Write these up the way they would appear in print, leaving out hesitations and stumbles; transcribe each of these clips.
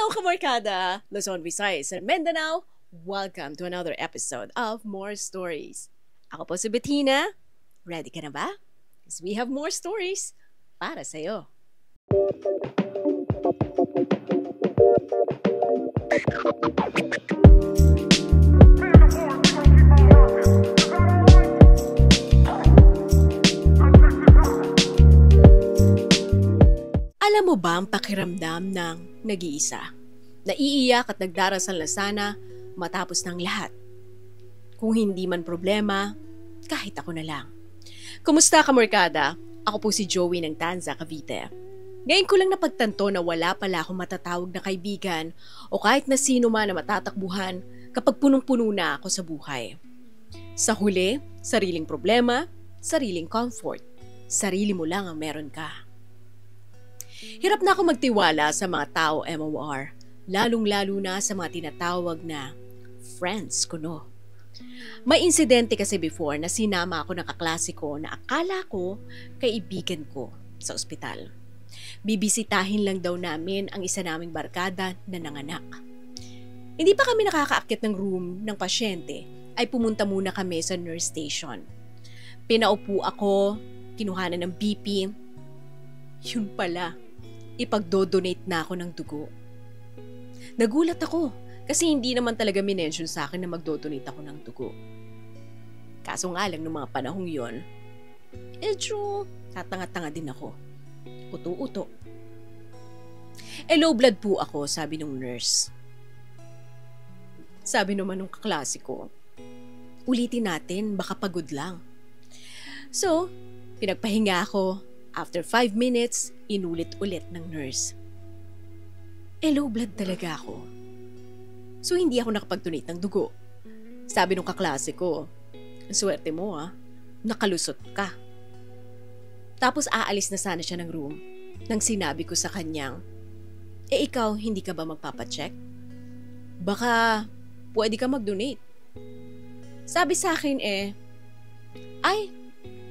Hello, Kamarkada! Luzon, Visayas, and Mindanao! Welcome to another episode of More Stories. Ako po si Bettina. Ready ka na ba? Because we have more stories para sa'yo. Alam mo ba ang pakiramdam ng nag-iisa? Naiiyak at nagdarasal na sana matapos ng lahat. Kung hindi man problema, kahit ako na lang. Kumusta ka, Morkada? Ako po si Joey ng Tanza, Cavite. Ngayon ko lang napagtanto na wala pala akong matatawag na kaibigan o kahit na sino man na matatakbuhan kapag punong-puno na ako sa buhay. Sa huli, sariling problema, sariling comfort. Sarili mo lang ang meron ka. Hirap na ako magtiwala sa mga tao MOR, lalong-lalo na sa mga tinatawag na friends ko, no. May insidente kasi before na sinama ako ng kaklase ko na akala ko kaibigan ko sa ospital. Bibisitahin lang daw namin ang isa naming barkada na nanganak. Hindi pa kami nakakaakyat ng room ng pasyente ay pumunta muna kami sa nurse station. Pinaupo ako, kinuhanan ng BP. Yun pala. Ipagdodonate na ako ng dugo. Nagulat ako kasi hindi naman talaga minention sa akin na magdodonate ako ng dugo. Kaso nga lang nung mga panahong yon, medyo tatanga-tanga din ako. Uto-uto. Low blood po ako, sabi nung nurse. Sabi naman nung kaklase ko, ulitin natin, baka pagod lang. So, pinagpahinga ako. After 5 minutes, inulit-ulit ng nurse. Low blood talaga ako. So, hindi ako nakapag-donate ng dugo. Sabi nung kaklase ko, swerte mo nakalusot ka. Tapos aalis na sana siya ng room nang sinabi ko sa kanyang, ikaw, hindi ka ba magpapacheck? Baka pwede ka mag-donate. Sabi sa akin ay,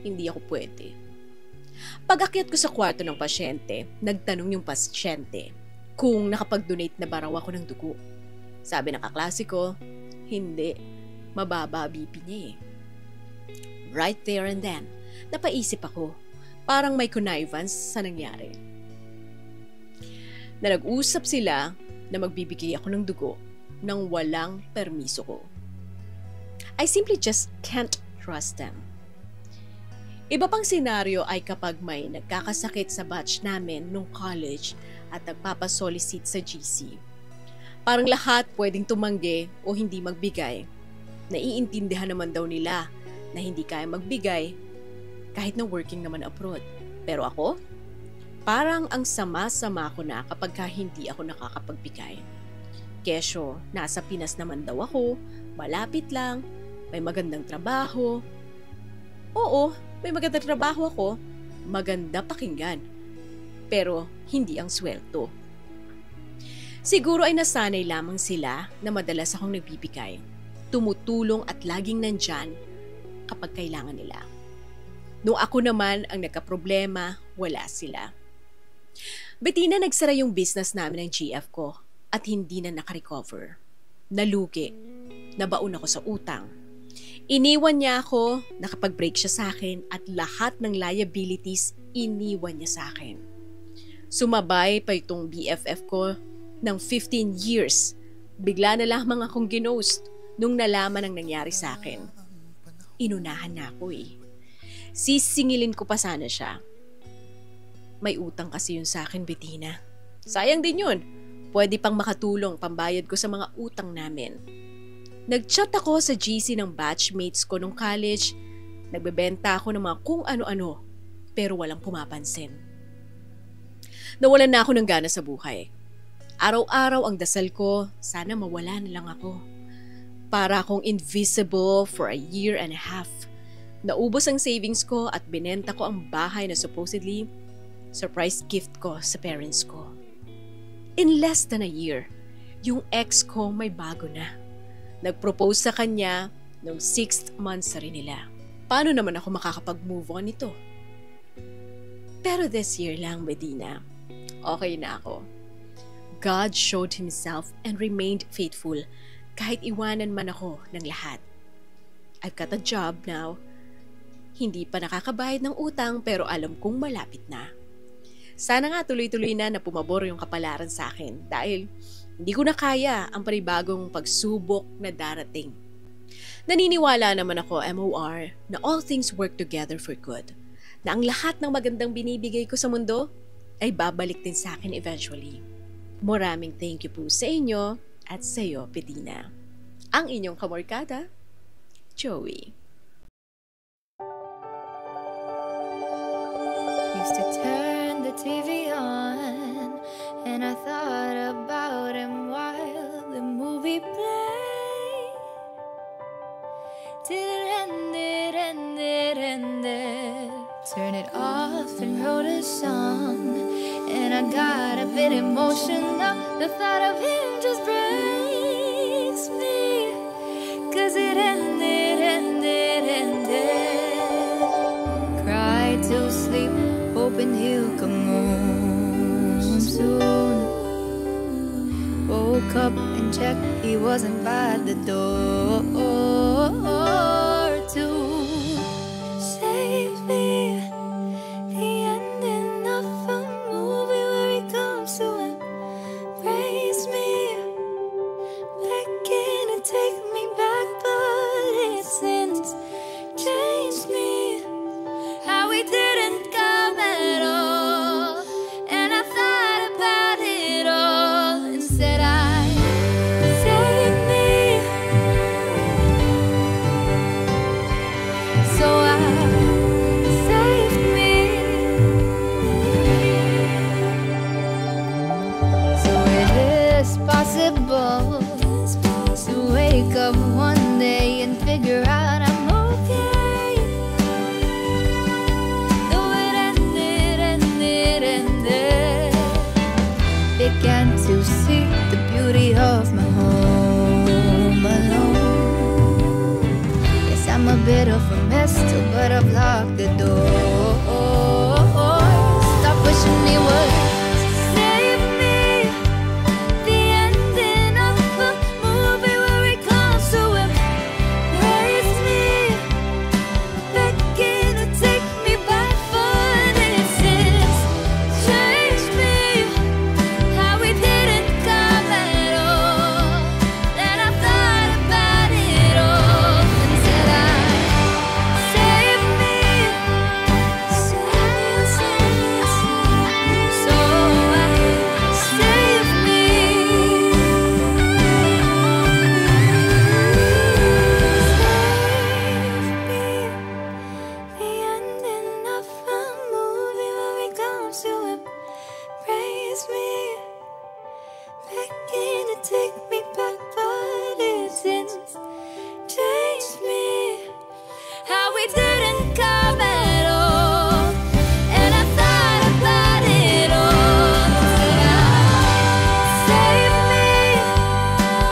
hindi ako pwede. Pag-akyat ko sa kwarto ng pasyente, nagtanong yung pasyente kung nakapag-donate na ba raw ako ng dugo. Sabi ng kaklase ko, hindi, mababa BP niya Right there and then, napaisip ako, parang may connivance sa nangyari. Na nag-usap sila na magbibigay ako ng dugo nang walang permiso ko. I simply just can't trust them. Iba pang senaryo ay kapag may nagkakasakit sa batch namin nung college at nagpapasolicit sa GC. Parang lahat pwedeng tumanggi o hindi magbigay. Naiintindihan naman daw nila na hindi kaya magbigay kahit na working naman abroad. Pero ako, parang ang sama-sama ko na kapag hindi ako nakakapagbigay. Kesyo, nasa Pinas naman daw ako, malapit lang, may magandang trabaho. Oo, may magandang trabaho ako, maganda pakinggan. Pero hindi ang sweldo. Siguro ay nasanay lamang sila na madalas akong nagbibigay, tumutulong at laging nandyan kapag kailangan nila. Nung ako naman ang nagkaproblema, wala sila. Bettina, nagsara yung business namin ng GF ko at hindi na nakarecover. Nalugi, nabaon ako sa utang. Iniwan niya ako, nakapag-break siya sa akin at lahat ng liabilities iniwan niya sa akin. Sumabay pa itong BFF ko ng 15 years. Bigla na lamang akong ginost nung nalaman ang nangyari sa akin. Inunahan na ako Sisingilin ko pa sana siya. May utang kasi yun sa akin, Bettina. Sayang din yun. Pwede pang makatulong pambayad ko sa mga utang namin. Nag-chat ako sa GC ng batchmates ko nung college. Nagbebenta ako ng mga kung ano-ano, pero walang pumapansin. Nawalan na ako ng gana sa buhay. Araw-araw ang dasal ko, sana mawala na lang ako. Para akong invisible for a year and a half. Naubos ang savings ko at binenta ko ang bahay na supposedly surprise gift ko sa parents ko. In less than a year, yung ex ko may bago na. Nag-propose sa kanya noong 6th month sa rin nila. Paano naman ako makakapag-move on nito? Pero this year lang, Bettina, okay na ako. God showed Himself and remained faithful kahit iwanan man ako ng lahat. I've got a job now. Hindi pa nakakabayad ng utang pero alam kong malapit na. Sana nga tuloy-tuloy na pumabor yung kapalaran sa akin dahil hindi ko na kaya ang panibagong pagsubok na darating. Naniniwala naman ako, MOR, na all things work together for good. Na ang lahat ng magandang binibigay ko sa mundo ay babalik din sa akin eventually. Maraming thank you po sa inyo at sa iyo, Petina. Ang inyong kamorkada, Joey. Used to turn the TV on and I thought about him while the movie played. Till it ended. Turn it off and wrote a song, and I got a bit emotional. The thought of him just breaks me, 'cause it ended. Cried to sleep, hoping he'll come home soon. Woke up and checked, he wasn't by the door to save me. The ending of a movie where he comes to embrace me, begging to take me back, but his sins changed me. How he didn't come at all, and I thought about it all. Instead I saved me, so I saved me. So it is possible to wake up one day and figure out I'm okay. Though it ended, began to see the beauty of my home alone. Yes, I'm a bit of a mess too, but I've locked the door. Stop pushing me, what? Save me. The ending of a movie where it comes to embrace me, begging to take me back, but his sins changed me. How he didn't come at all, and I thought about it all. Instead I saved me, so I saved me. The ending of a movie where he comes to embrace me, begging to take me back, but his sins changed me. How he didn't come at all, and I thought about it all. Instead I saved me.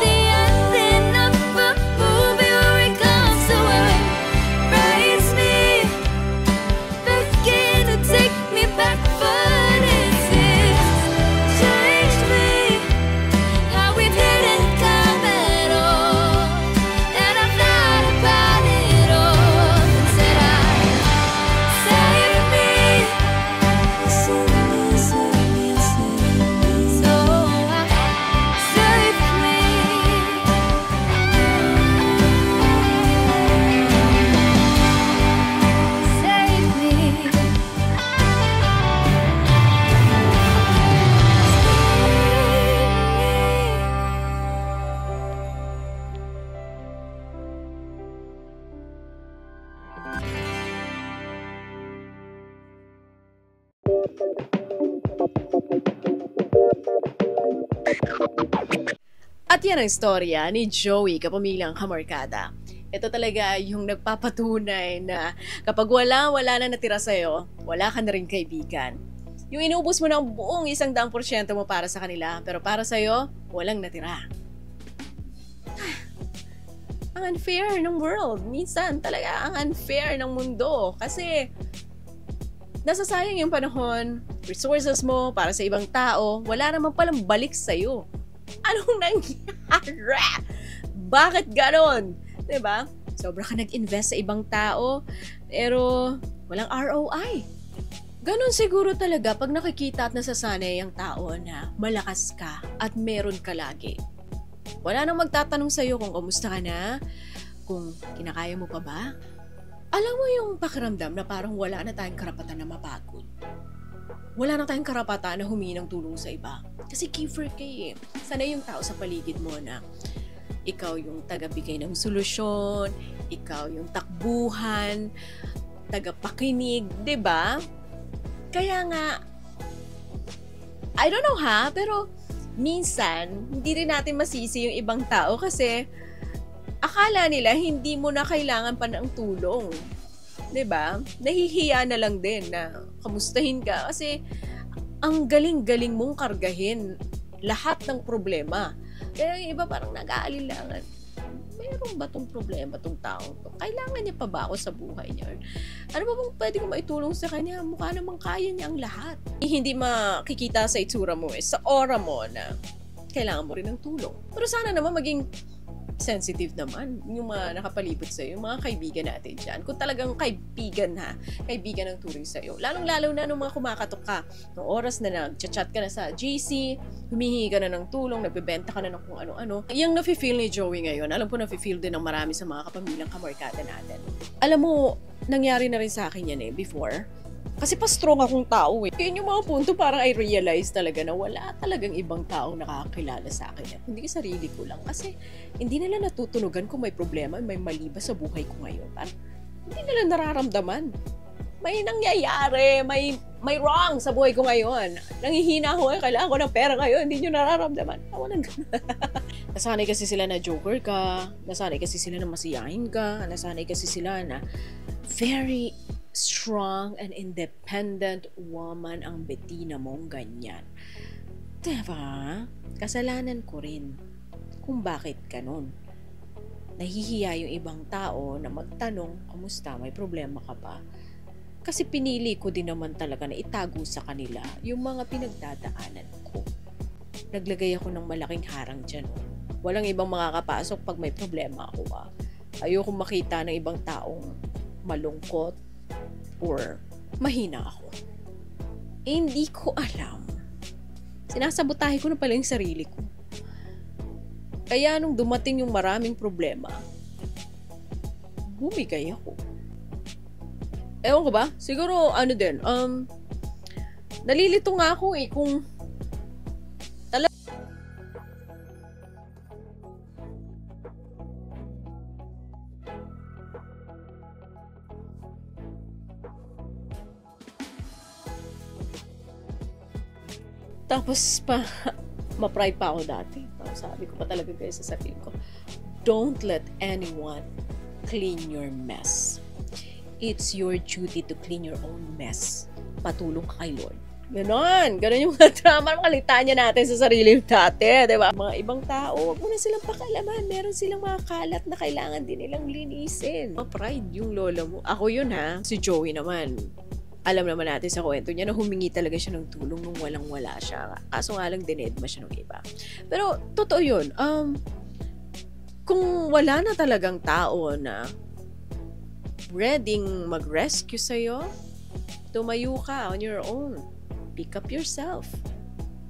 The ending of a movie where he comes to embrace me, begging to take me back, but his sins changed me. How he didn't come at all, and I thought about it all. Instead I saved me, so I saved me. Save me. At yan ang istorya ni Joey, kapamilyang kamorkada. Ito talaga yung nagpapatunay na kapag wala na natira sa'yo, wala ka na rin kaibigan. Yung inuubos mo ng buong 100% mo para sa kanila, pero para sa'yo, walang natira. Ang unfair ng world. Minsan talaga ang unfair ng mundo. Kasi nasasayang yung panahon, resources mo para sa ibang tao, wala naman palang balik sa'yo. Anong nangyari? Bakit ganon? Diba? Sobra ka nag-invest sa ibang tao, pero walang ROI. Ganon siguro talaga pag nakikita at nasasanay ang tao na malakas ka at meron ka lagi. Wala nang magtatanong sa'yo kung kamusta ka na, kung kinakaya mo pa ba. Alam mo yung pakiramdam na parang wala na tayong karapatan na mapagod. Wala na tayong karapatan na humingi ng tulong sa iba. Kasi giver ka eh. Sanay yung tao sa paligid mo na ikaw yung tagabigay ng solusyon, ikaw yung takbuhan, tagapakinig, 'di ba? Kaya nga, I don't know pero minsan, hindi rin natin masisi yung ibang tao kasi akala nila hindi mo na kailangan pa ng tulong. 'Di ba? Nahihiya na lang din na kamustahin ka kasi ang galing-galing mong kargahin lahat ng problema. Kaya yung iba parang nag-aalilangan. Meron ba tong problema tong taong to? Kailangan niya pa ba ako sa buhay niya? Ano ba bang pwede kong maitulong sa kanya? Mukha namang kaya niya ang lahat. Hindi makikita sa itsura mo sa aura mo na kailangan mo rin ng tulong. Pero sana naman maging sensitive naman yung mga nakapalibot sa'yo, yung mga kaibigan natin dyan. Kung talagang kaibigan ng turing sa'yo. Lalong-lalo na nung mga kumakatok ka. Nung oras na nag-chat ka na sa GC, humihingi ka na ng tulong, nagbebenta ka na ng kung ano-ano. Yung nafe-feel ni Joey ngayon, alam ko nafe-feel din ng marami sa mga kapamilyang kamarkada natin. Alam mo, nangyari na rin sa akin yan before. Kasi pa strong akong tao Yun yung mga punto parang I realize talaga na wala talagang ibang taong nakakakilala sa akin. Hindi sarili ko lang. Kasi hindi nila natutunugan kung may problema, may mali ba sa buhay ko ngayon. Parang hindi nila nararamdaman. May nangyayari, may wrong sa buhay ko ngayon. Nangihina ako kailangan ko ng pera ngayon. Hindi nyo nararamdaman. Tawanan ka na. Nasanay kasi sila na joker ka. Nasanay kasi sila na masiyahin ka. Nasanay kasi sila na very strong and independent woman ang Bettina mong ganyan. Diba? Kasalanan ko rin kung bakit ganun. Nahihiya yung ibang tao na magtanong, kamusta, may problema ka ba? Kasi pinili ko din naman talaga na itago sa kanila yung mga pinagdadaanan ko. Naglagay ako ng malaking harang dyan. Walang ibang makakapasok pag may problema ako. Ayoko makita ng ibang taong malungkot or mahina ako. Hindi ko alam. Sinasabotahe ko na pala yung sarili ko. Kaya nung dumating yung maraming problema, bumigay ako. Ewan ko ba? Siguro, nalilito nga ako kung tapos ma-pride pa ako dati. Sabi ko pa talaga guys sa sarili ko, don't let anyone clean your mess. It's your duty to clean your own mess. Patulong ka kay Lord. Ganon yung mga drama ng kalitaan niya natin sa sarili dati, diba? Mga ibang tao, wag mo na silang pakalaman. Meron silang mga kalat na kailangan din nilang linisin. Ma-pride yung lola mo. Ako yun Si Joey naman. Alam naman natin sa kwento niya na humingi talaga siya ng tulong nung walang-wala siya. Kaso nga lang dinedma siya ng iba. Pero, totoo yun. Kung wala na talagang tao na ready mag-rescue sa'yo, tumayo ka on your own. Pick up yourself.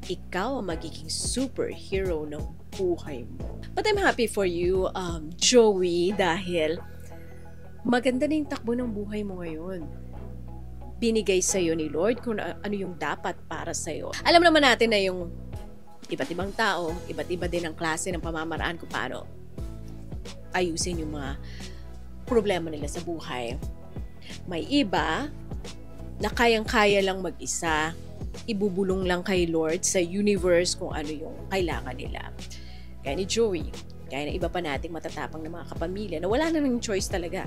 Ikaw ang magiging superhero ng buhay mo. But I'm happy for you, Joey, dahil maganda na yung takbo ng buhay mo ngayon. Binigay sa'yo ni Lord kung ano yung dapat para sa'yo. Alam naman natin na yung iba't ibang tao, iba't iba din ang klase ng pamamaraan kung paano ayusin yung mga problema nila sa buhay. May iba na kayang-kaya lang mag-isa, ibubulong lang kay Lord sa universe kung ano yung kailangan nila. Kaya ni Joey, kaya na iba pa nating matatapang na mga kapamilya na wala na ng choice talaga,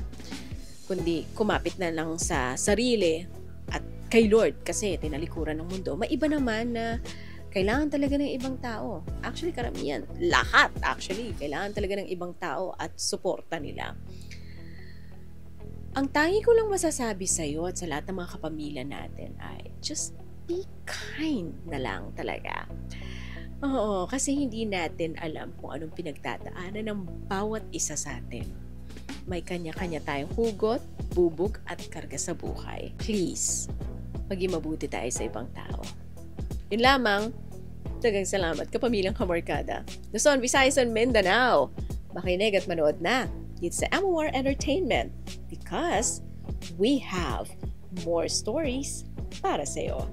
kundi kumapit na lang sa sarili at kay Lord kasi tinalikuran ng mundo. May iba naman na kailangan talaga ng ibang tao. Actually, karamihan. Lahat, actually. Kailangan talaga ng ibang tao at suporta nila. Ang tangi ko lang masasabi sa'yo at sa lahat ng mga kapamilya natin ay just be kind na lang talaga. Oo, kasi hindi natin alam kung anong pinagdadaanan ng bawat isa sa atin. May kanya-kanya tayong hugot, bubog at karga sa buhay. Please, maging mabuti tayo sa ibang tao. Yun lamang. Dagang salamat kapamilyang Kamorkada. Luzon, Visayas, and Mindanao. Makinig at manood na dito sa MOR Entertainment because we have more stories para sa'yo.